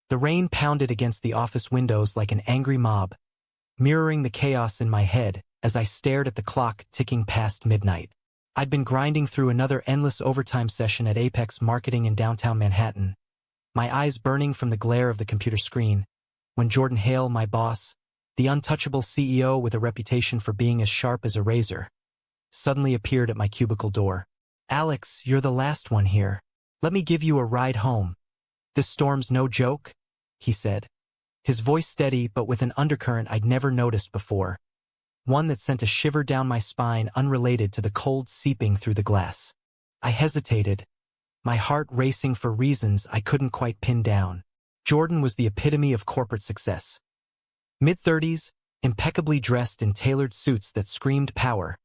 The rain pounded against the office windows like an angry mob, mirroring the chaos in my head as I stared at the clock ticking past midnight. I'd been grinding through another endless overtime session at Apex Marketing in downtown Manhattan, my eyes burning from the glare of the computer screen, when Jordan Hale, my boss, the untouchable CEO with a reputation for being as sharp as a razor, suddenly appeared at my cubicle door. "Alex, you're the last one here. Let me give you a ride home. This storm's no joke," he said, his voice steady but with an undercurrent I'd never noticed before, one that sent a shiver down my spine unrelated to the cold seeping through the glass. I hesitated, my heart racing for reasons I couldn't quite pin down. Jordan was the epitome of corporate success. Mid-30s, impeccably dressed in tailored suits that screamed power,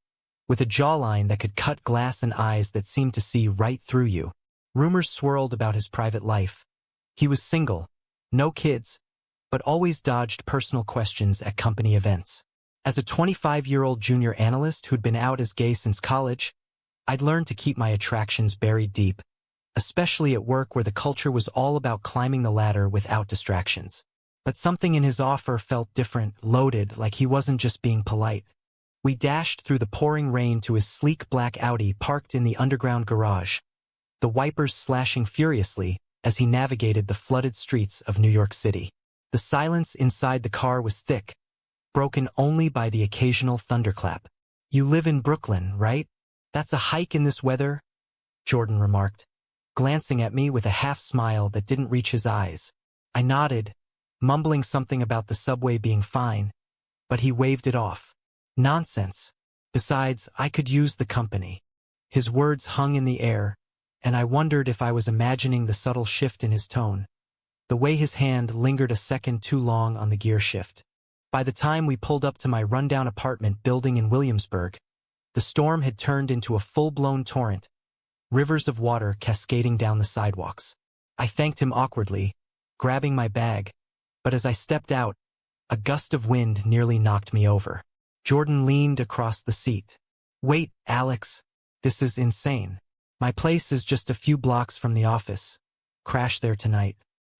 with a jawline that could cut glass and eyes that seemed to see right through you. Rumors swirled about his private life. He was single, no kids, but always dodged personal questions at company events. As a 25-year-old junior analyst who'd been out as gay since college, I'd learned to keep my attractions buried deep, especially at work where the culture was all about climbing the ladder without distractions. But something in his offer felt different, loaded, like he wasn't just being polite. We dashed through the pouring rain to his sleek black Audi parked in the underground garage, the wipers slashing furiously as he navigated the flooded streets of New York City. The silence inside the car was thick, broken only by the occasional thunderclap. "You live in Brooklyn, right? That's a hike in this weather?" Jordan remarked, glancing at me with a half-smile that didn't reach his eyes. I nodded, mumbling something about the subway being fine, but he waved it off. "Nonsense. Besides, I could use the company." His words hung in the air, and I wondered if I was imagining the subtle shift in his tone, the way his hand lingered a second too long on the gear shift. By the time we pulled up to my rundown apartment building in Williamsburg, the storm had turned into a full-blown torrent, rivers of water cascading down the sidewalks. I thanked him awkwardly, grabbing my bag, but as I stepped out, a gust of wind nearly knocked me over. Jordan leaned across the seat. "Wait, Alex. This is insane. My place is just a few blocks from the office. Crash there tonight.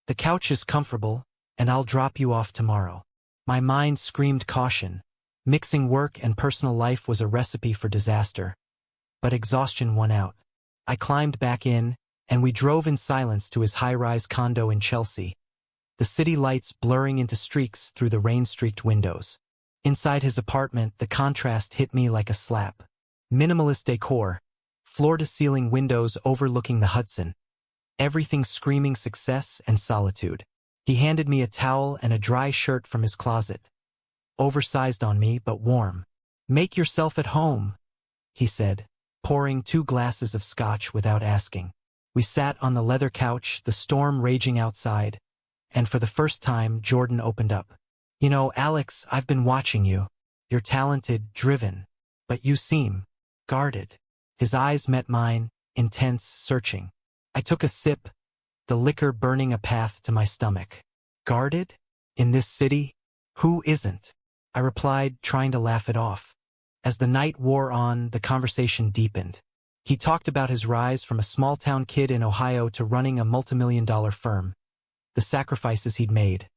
The couch is comfortable, and I'll drop you off tomorrow." My mind screamed caution. Mixing work and personal life was a recipe for disaster. But exhaustion won out. I climbed back in, and we drove in silence to his high-rise condo in Chelsea, the city lights blurring into streaks through the rain-streaked windows. Inside his apartment, the contrast hit me like a slap. Minimalist decor, floor-to-ceiling windows overlooking the Hudson, everything screaming success and solitude. He handed me a towel and a dry shirt from his closet. Oversized on me, but warm. "Make yourself at home," he said, pouring 2 glasses of scotch without asking. We sat on the leather couch, the storm raging outside, and for the first time, Jordan opened up. "You know, Alex, I've been watching you. You're talented, driven, but you seem guarded." His eyes met mine, intense, searching. I took a sip, the liquor burning a path to my stomach. "Guarded? In this city? Who isn't?" I replied, trying to laugh it off. As the night wore on, the conversation deepened. He talked about his rise from a small-town kid in Ohio to running a multimillion-dollar firm, the sacrifices he'd made.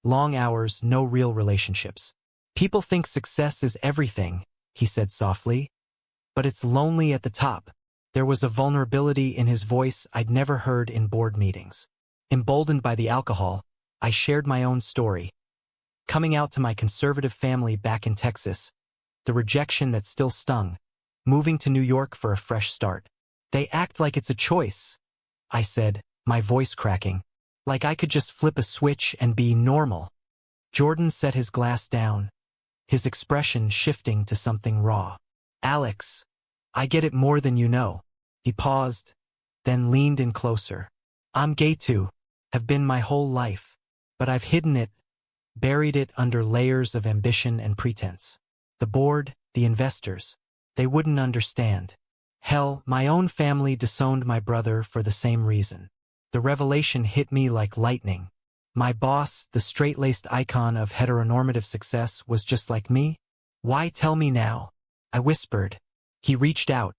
Long hours, no real relationships. "People think success is everything," he said softly, "but it's lonely at the top." There was a vulnerability in his voice I'd never heard in board meetings. Emboldened by the alcohol, I shared my own story. Coming out to my conservative family back in Texas, the rejection that still stung, moving to New York for a fresh start. "They act like it's a choice," I said, my voice cracking. "Like I could just flip a switch and be normal." Jordan set his glass down, his expression shifting to something raw. "Alex, I get it more than you know." He paused, then leaned in closer. "I'm gay too, have been my whole life, but I've hidden it, buried it under layers of ambition and pretense. The board, the investors, they wouldn't understand. Hell, my own family disowned my brother for the same reason." The revelation hit me like lightning. My boss, the straight-laced icon of heteronormative success, was just like me? "Why tell me now?" I whispered. He reached out,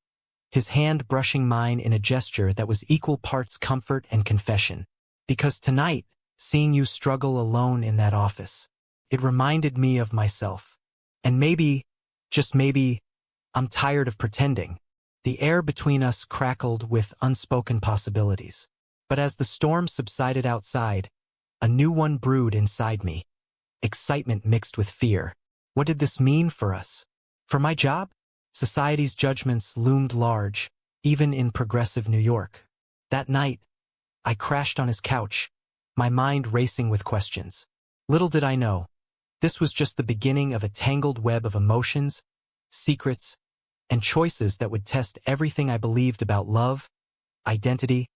his hand brushing mine in a gesture that was equal parts comfort and confession. "Because tonight, seeing you struggle alone in that office. It reminded me of myself. And maybe, just maybe, I'm tired of pretending. The air between us crackled with unspoken possibilities. But as the storm subsided outside, a new one brewed inside me. Excitement mixed with fear. What did this mean for us? For my job? Society's judgments loomed large, even in progressive New York. That night, I crashed on his couch, my mind racing with questions. Little did I know, this was just the beginning of a tangled web of emotions, secrets, and choices that would test everything I believed about love, identity,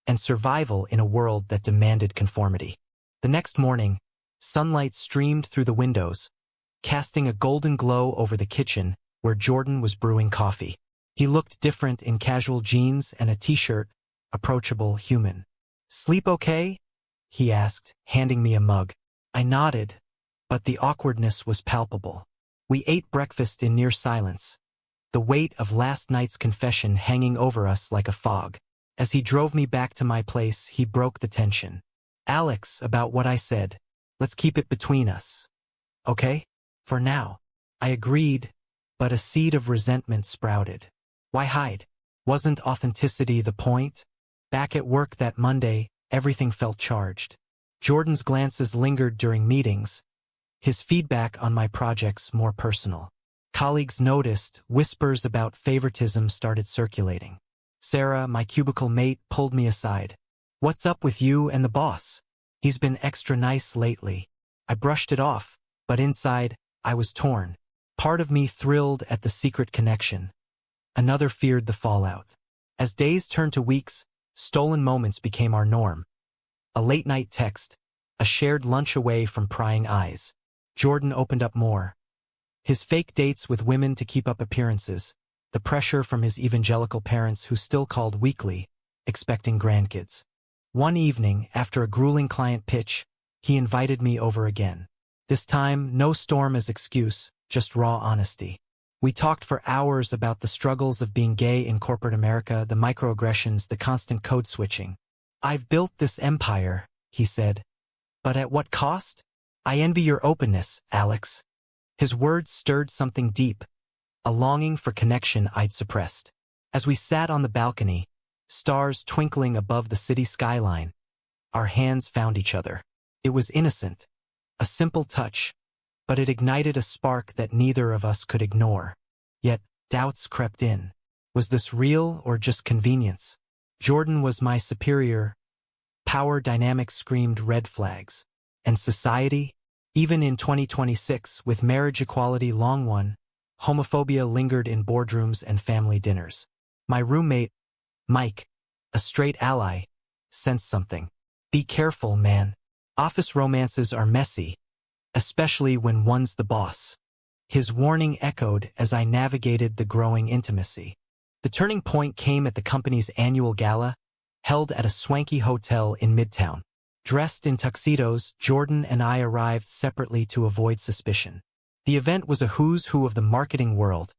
and survival in a world that demanded conformity. The next morning, sunlight streamed through the windows, casting a golden glow over the kitchen where Jordan was brewing coffee. He looked different in casual jeans and a t-shirt, approachable, human. "Sleep okay?" he asked, handing me a mug. I nodded, but the awkwardness was palpable. We ate breakfast in near silence, the weight of last night's confession hanging over us like a fog. As he drove me back to my place, he broke the tension. "Alex, about what I said, let's keep it between us. Okay? For now." I agreed, but a seed of resentment sprouted. Why hide? Wasn't authenticity the point? Back at work that Monday, everything felt charged. Jordan's glances lingered during meetings, his feedback on my projects more personal. Colleagues noticed, whispers about favoritism started circulating. Sarah, my cubicle mate, pulled me aside. "What's up with you and the boss? He's been extra nice lately." I brushed it off, but inside, I was torn. Part of me thrilled at the secret connection. Another feared the fallout. As days turned to weeks, stolen moments became our norm. A late-night text, a shared lunch away from prying eyes. Jordan opened up more. His fake dates with women to keep up appearances, the pressure from his evangelical parents who still called weekly, expecting grandkids. One evening, after a grueling client pitch, he invited me over again. This time, no storm as excuse, just raw honesty. We talked for hours about the struggles of being gay in corporate America, the microaggressions, the constant code switching. "I've built this empire," he said. "But at what cost? I envy your openness, Alex." His words stirred something deep, a longing for connection I'd suppressed. As we sat on the balcony, stars twinkling above the city skyline, our hands found each other. It was innocent, a simple touch, but it ignited a spark that neither of us could ignore. Yet, doubts crept in. Was this real or just convenience? Jordan was my superior. Power dynamics screamed red flags. And society? Even in 2026, with marriage equality long won, homophobia lingered in boardrooms and family dinners. My roommate, Mike, a straight ally, sensed something. "Be careful, man. Office romances are messy, especially when one's the boss." His warning echoed as I navigated the growing intimacy. The turning point came at the company's annual gala, held at a swanky hotel in Midtown. Dressed in tuxedos, Jordan and I arrived separately to avoid suspicion. The event was a who's who of the marketing world.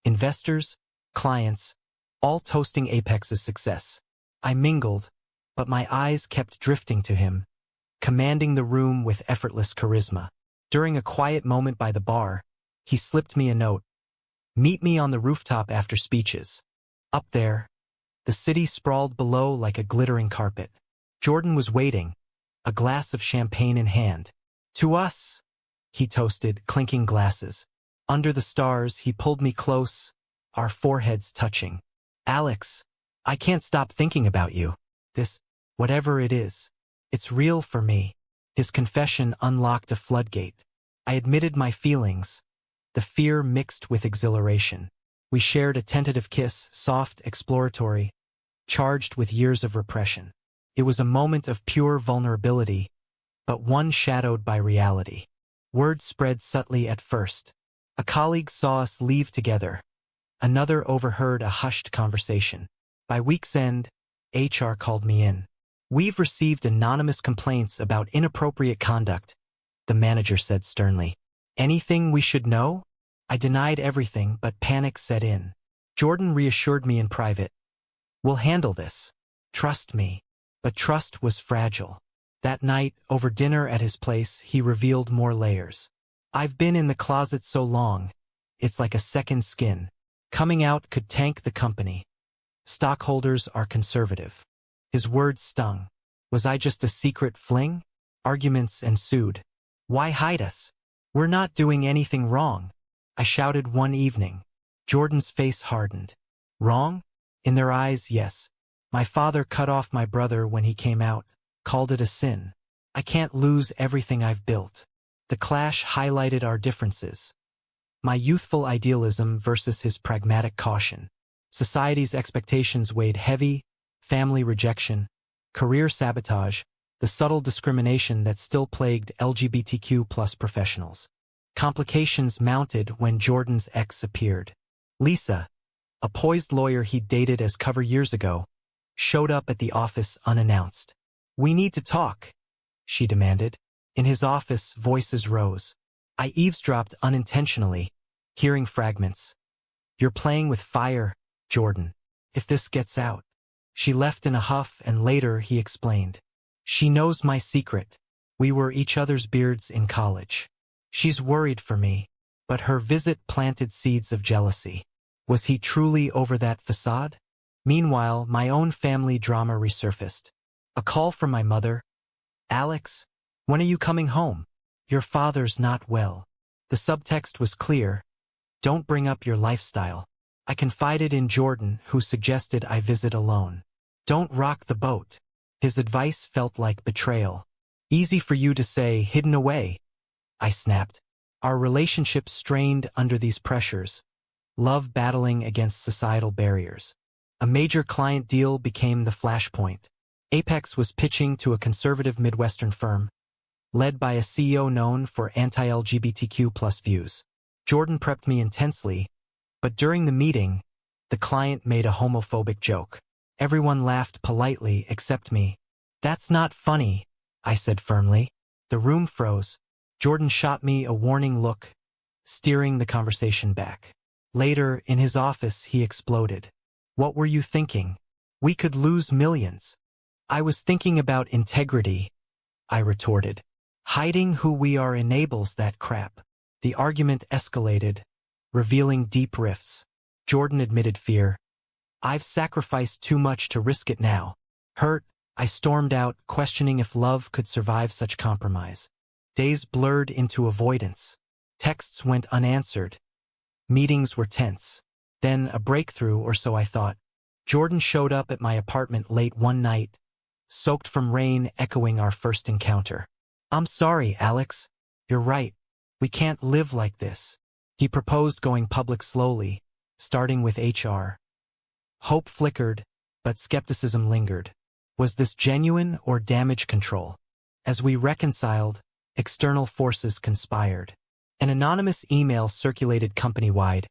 Investors, clients, all toasting Apex's success. I mingled, but my eyes kept drifting to him, commanding the room with effortless charisma. During a quiet moment by the bar, he slipped me a note. "Meet me on the rooftop after speeches." Up there, the city sprawled below like a glittering carpet. Jordan was waiting, a glass of champagne in hand. "To us," he toasted, clinking glasses. Under the stars, he pulled me close, our foreheads touching. "Alex, I can't stop thinking about you. This, whatever it is, it's real for me." His confession unlocked a floodgate. I admitted my feelings, the fear mixed with exhilaration. We shared a tentative kiss, soft, exploratory, charged with years of repression. It was a moment of pure vulnerability, but one shadowed by reality. Word spread subtly at first. A colleague saw us leave together. Another overheard a hushed conversation. By week's end, HR called me in. "We've received anonymous complaints about inappropriate conduct," the manager said sternly. "Anything we should know?" I denied everything, but panic set in. Jordan reassured me in private. "We'll handle this. Trust me." But trust was fragile. That night, over dinner at his place, he revealed more layers. I've been in the closet so long, it's like a second skin. Coming out could tank the company. Stockholders are conservative. His words stung. Was I just a secret fling? Arguments ensued. Why hide us? We're not doing anything wrong, I shouted one evening. Jordan's face hardened. Wrong? In their eyes, yes. My father cut off my brother when he came out, called it a sin. I can't lose everything I've built. The clash highlighted our differences. My youthful idealism versus his pragmatic caution. Society's expectations weighed heavy, family rejection, career sabotage, the subtle discrimination that still plagued LGBTQ+ professionals. Complications mounted when Jordan's ex appeared. Lisa, a poised lawyer he'd dated as cover years ago, showed up at the office unannounced. We need to talk, she demanded. In his office, voices rose. I eavesdropped unintentionally, hearing fragments. You're playing with fire, Jordan. If this gets out. She left in a huff, and later he explained. She knows my secret. We were each other's beards in college. She's worried for me, but her visit planted seeds of jealousy. Was he truly over that facade? Meanwhile, my own family drama resurfaced. A call from my mother. Alex, when are you coming home? Your father's not well. The subtext was clear. Don't bring up your lifestyle. I confided in Jordan, who suggested I visit alone. Don't rock the boat. His advice felt like betrayal. Easy for you to say, hidden away, I snapped. Our relationship strained under these pressures. Love battling against societal barriers. A major client deal became the flashpoint. Apex was pitching to a conservative Midwestern firm, led by a CEO known for anti-LGBTQ+ views. Jordan prepped me intensely, but during the meeting, the client made a homophobic joke. Everyone laughed politely except me. That's not funny, I said firmly. The room froze. Jordan shot me a warning look, steering the conversation back. Later, in his office, he exploded. What were you thinking? We could lose millions. I was thinking about integrity, I retorted. Hiding who we are enables that crap. The argument escalated, revealing deep rifts. Jordan admitted fear. I've sacrificed too much to risk it now. Hurt, I stormed out, questioning if love could survive such compromise. Days blurred into avoidance. Texts went unanswered. Meetings were tense. Then a breakthrough, or so I thought. Jordan showed up at my apartment late one night, soaked from rain echoing our first encounter. I'm sorry, Alex. You're right. We can't live like this. He proposed going public slowly, starting with HR. Hope flickered, but skepticism lingered. Was this genuine or damage control? As we reconciled, external forces conspired. An anonymous email circulated company-wide,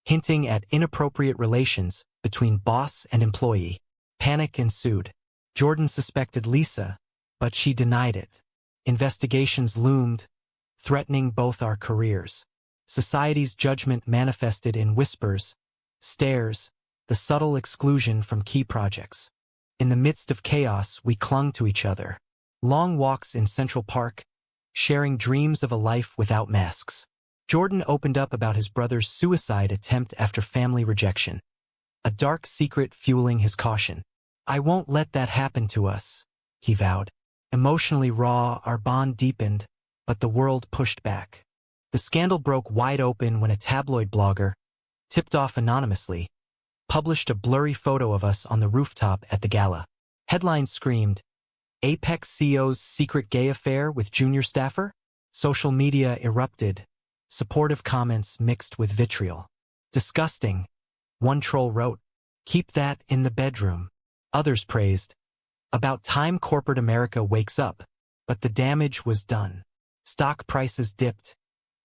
hinting at inappropriate relations between boss and employee. Panic ensued. Jordan suspected Lisa, but she denied it. Investigations loomed, threatening both our careers. Society's judgment manifested in whispers, stares, the subtle exclusion from key projects. In the midst of chaos, we clung to each other. Long walks in Central Park, sharing dreams of a life without masks. Jordan opened up about his brother's suicide attempt after family rejection, a dark secret fueling his caution. I won't let that happen to us, he vowed. Emotionally raw, our bond deepened, but the world pushed back. The scandal broke wide open when a tabloid blogger, tipped off anonymously, published a blurry photo of us on the rooftop at the gala. Headlines screamed, Apex CEO's secret gay affair with junior staffer? Social media erupted, supportive comments mixed with vitriol. Disgusting, one troll wrote. Keep that in the bedroom. Others praised. About time corporate America wakes up. But the damage was done. Stock prices dipped.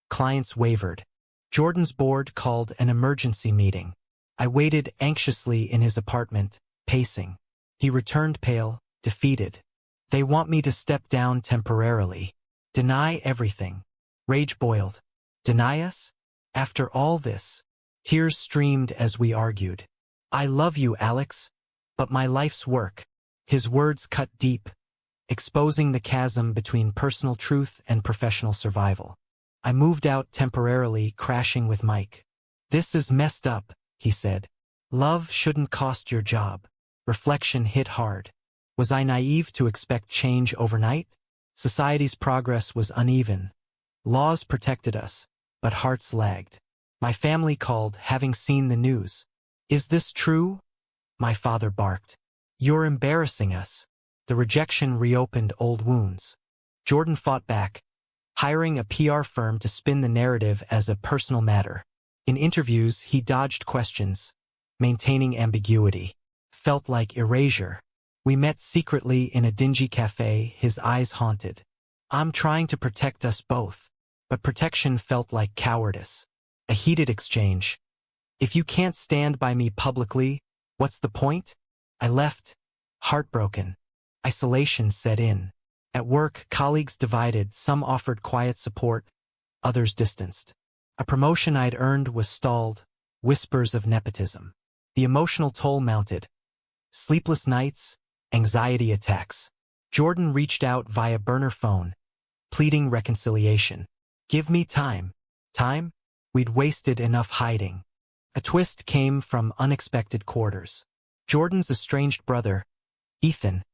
Clients wavered. Jordan's board called an emergency meeting. I waited anxiously in his apartment, pacing. He returned pale, defeated. They want me to step down temporarily. Deny everything. Rage boiled. Deny us? After all this? Tears streamed as we argued. I love you, Alex, but my life's work. His words cut deep, exposing the chasm between personal truth and professional survival. I moved out temporarily, crashing with Mike. "This is messed up," he said. "Love shouldn't cost your job." Reflection hit hard. Was I naive to expect change overnight? Society's progress was uneven. Laws protected us, but hearts lagged. My family called, having seen the news. "Is this true?" My father barked. "You're embarrassing us." The rejection reopened old wounds. Jordan fought back, hiring a PR firm to spin the narrative as a personal matter. In interviews, he dodged questions, maintaining ambiguity. Felt like erasure. We met secretly in a dingy cafe, his eyes haunted. "I'm trying to protect us both." But protection felt like cowardice. A heated exchange. "If you can't stand by me publicly, what's the point?" I left, heartbroken. Isolation set in. At work, colleagues divided, some offered quiet support, others distanced. A promotion I'd earned was stalled, whispers of nepotism. The emotional toll mounted. Sleepless nights, anxiety attacks. Jordan reached out via burner phone, pleading reconciliation. "Give me time." Time? We'd wasted enough hiding. A twist came from unexpected quarters. Jordan's estranged brother, Ethan,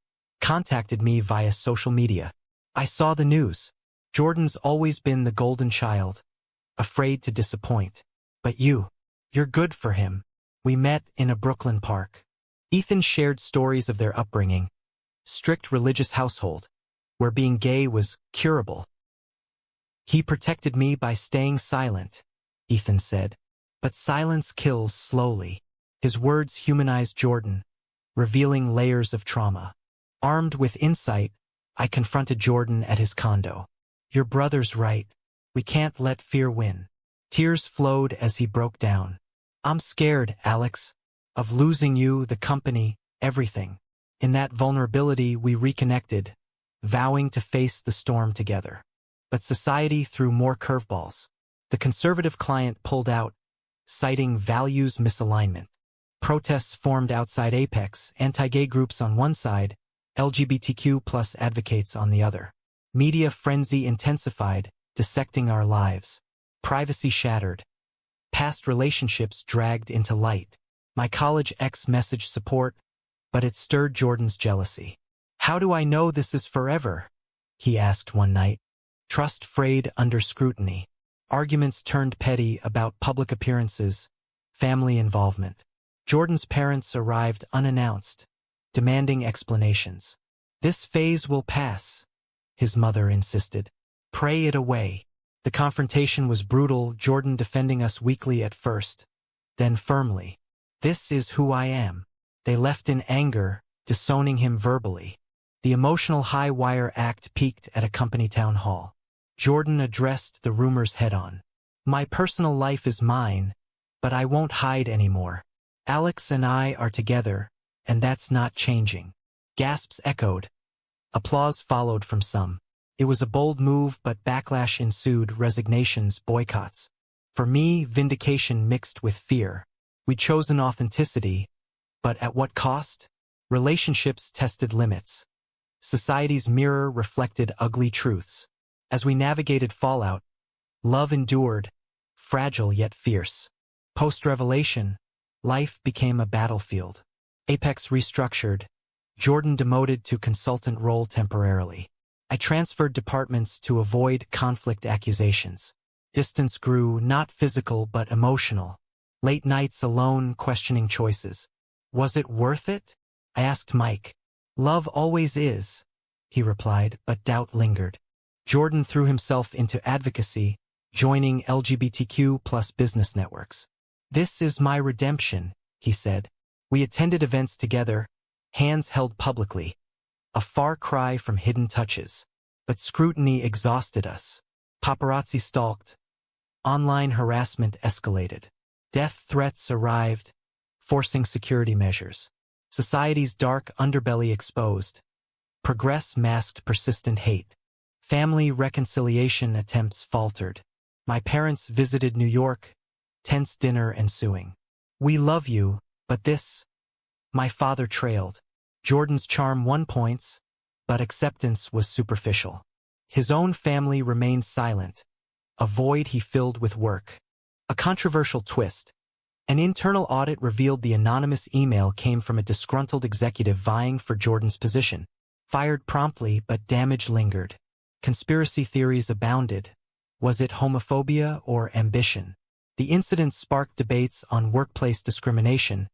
contacted me via social media. I saw the news. Jordan's always been the golden child, afraid to disappoint. "But you're good for him." We met in a Brooklyn park. Ethan shared stories of their upbringing, strict religious household, where being gay was curable. "He protected me by staying silent," Ethan said. "But silence kills slowly." His words humanized Jordan, revealing layers of trauma. Armed with insight, I confronted Jordan at his condo. "Your brother's right. We can't let fear win." Tears flowed as he broke down. "I'm scared, Alex, of losing you, the company, everything." In that vulnerability we reconnected, vowing to face the storm together. But society threw more curveballs. The conservative client pulled out, citing values misalignment. Protests formed outside Apex, anti-gay groups on one side, LGBTQ+ advocates on the other. Media frenzy intensified, dissecting our lives. Privacy shattered. Past relationships dragged into light. My college ex messaged support, but it stirred Jordan's jealousy. "How do I know this is forever?" he asked one night. Trust frayed under scrutiny. Arguments turned petty about public appearances, family involvement. Jordan's parents arrived unannounced, demanding explanations. "This phase will pass," his mother insisted. "Pray it away." The confrontation was brutal, Jordan defending us weakly at first, then firmly. "This is who I am." They left in anger, disowning him verbally. The emotional high-wire act peaked at a company town hall. Jordan addressed the rumors head-on. "My personal life is mine, but I won't hide anymore. Alex and I are together, and that's not changing." Gasps echoed. Applause followed from some. It was a bold move, but backlash ensued, resignations, boycotts. For me, vindication mixed with fear. We'd chosen authenticity, but at what cost? Relationships tested limits. Society's mirror reflected ugly truths. As we navigated fallout, love endured, fragile yet fierce. Post-revelation, life became a battlefield. Apex restructured, Jordan demoted to consultant role temporarily. I transferred departments to avoid conflict accusations. Distance grew, not physical but emotional. Late nights alone, questioning choices. Was it worth it? I asked Mike. "Love always is," he replied, but doubt lingered. Jordan threw himself into advocacy, joining LGBTQ+ business networks. "This is my redemption," he said. We attended events together, hands held publicly, a far cry from hidden touches. But scrutiny exhausted us. Paparazzi stalked. Online harassment escalated. Death threats arrived, forcing security measures. Society's dark underbelly exposed. Progress masked persistent hate. Family reconciliation attempts faltered. My parents visited New York, tense dinner ensuing. "We love you, but this..." My father trailed. Jordan's charm won points, but acceptance was superficial. His own family remained silent, a void he filled with work. A controversial twist. An internal audit revealed the anonymous email came from a disgruntled executive vying for Jordan's position. Fired promptly, but damage lingered. Conspiracy theories abounded. Was it homophobia or ambition? The incident sparked debates on workplace discrimination,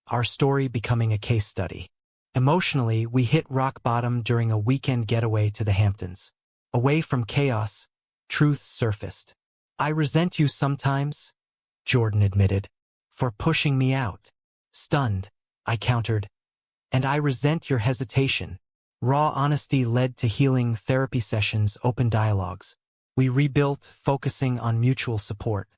our story becoming a case study. Emotionally, we hit rock bottom during a weekend getaway to the Hamptons. Away from chaos, truth surfaced. "I resent you sometimes," Jordan admitted, "for pushing me out." Stunned, I countered, "And I resent your hesitation." Raw honesty led to healing therapy sessions, open dialogues. We rebuilt, focusing on mutual support.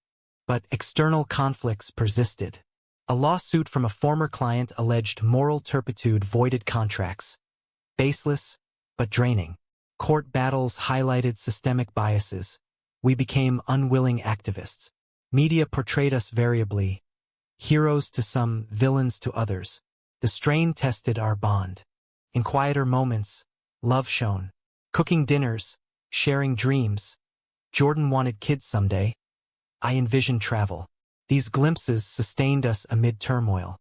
But external conflicts persisted. A lawsuit from a former client alleged moral turpitude voided contracts. Baseless, but draining. Court battles highlighted systemic biases. We became unwilling activists. Media portrayed us variably. Heroes to some, villains to others. The strain tested our bond. In quieter moments, love shone. Cooking dinners, sharing dreams. Jordan wanted kids someday. I envisioned travel. These glimpses sustained us amid turmoil.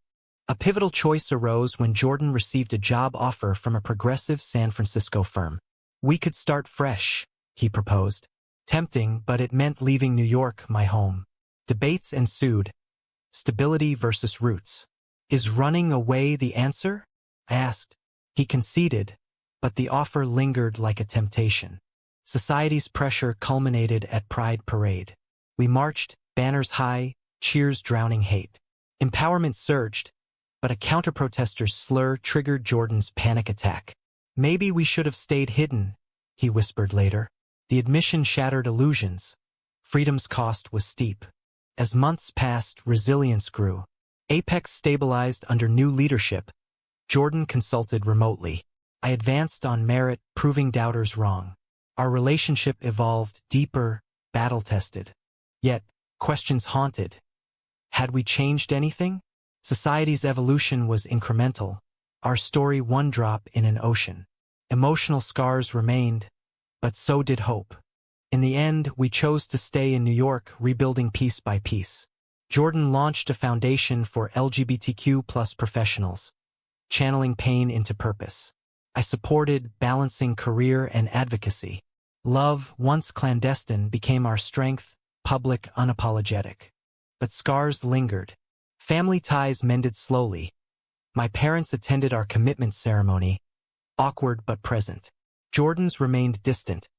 A pivotal choice arose when Jordan received a job offer from a progressive San Francisco firm. "We could start fresh," he proposed. Tempting, but it meant leaving New York, my home. Debates ensued. Stability versus roots. "Is running away the answer?" I asked. He conceded, but the offer lingered like a temptation. Society's pressure culminated at Pride Parade. We marched, banners high, cheers drowning hate. Empowerment surged, but a counter-protester's slur triggered Jordan's panic attack. "Maybe we should have stayed hidden," he whispered later. The admission shattered illusions. Freedom's cost was steep. As months passed, resilience grew. Apex stabilized under new leadership. Jordan consulted remotely. I advanced on merit, proving doubters wrong. Our relationship evolved deeper, battle-tested. Yet, questions haunted. Had we changed anything? Society's evolution was incremental. Our story one drop in an ocean. Emotional scars remained, but so did hope. In the end, we chose to stay in New York, rebuilding piece by piece. Jordan launched a foundation for LGBTQ+ professionals, channeling pain into purpose. I supported, balancing career and advocacy. Love, once clandestine, became our strength, public, unapologetic. But scars lingered. Family ties mended slowly. My parents attended our commitment ceremony, awkward but present. Jordan's remained distant,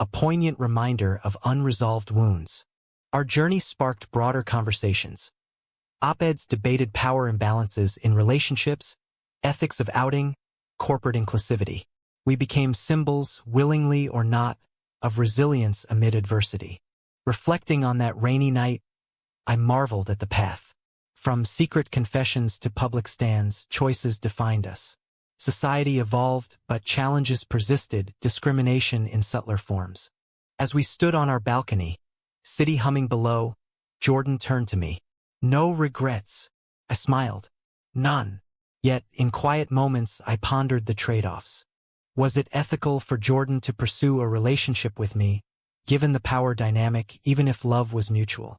a poignant reminder of unresolved wounds. Our journey sparked broader conversations. Op-eds debated power imbalances in relationships, ethics of outing, corporate inclusivity. We became symbols, willingly or not, of resilience amid adversity. Reflecting on that rainy night, I marveled at the path. From secret confessions to public stands, choices defined us. Society evolved, but challenges persisted, discrimination in subtler forms. As we stood on our balcony, city humming below, Jordan turned to me. "No regrets." I smiled. "None." Yet, in quiet moments, I pondered the trade-offs. Was it ethical for Jordan to pursue a relationship with me, given the power dynamic, even if love was mutual?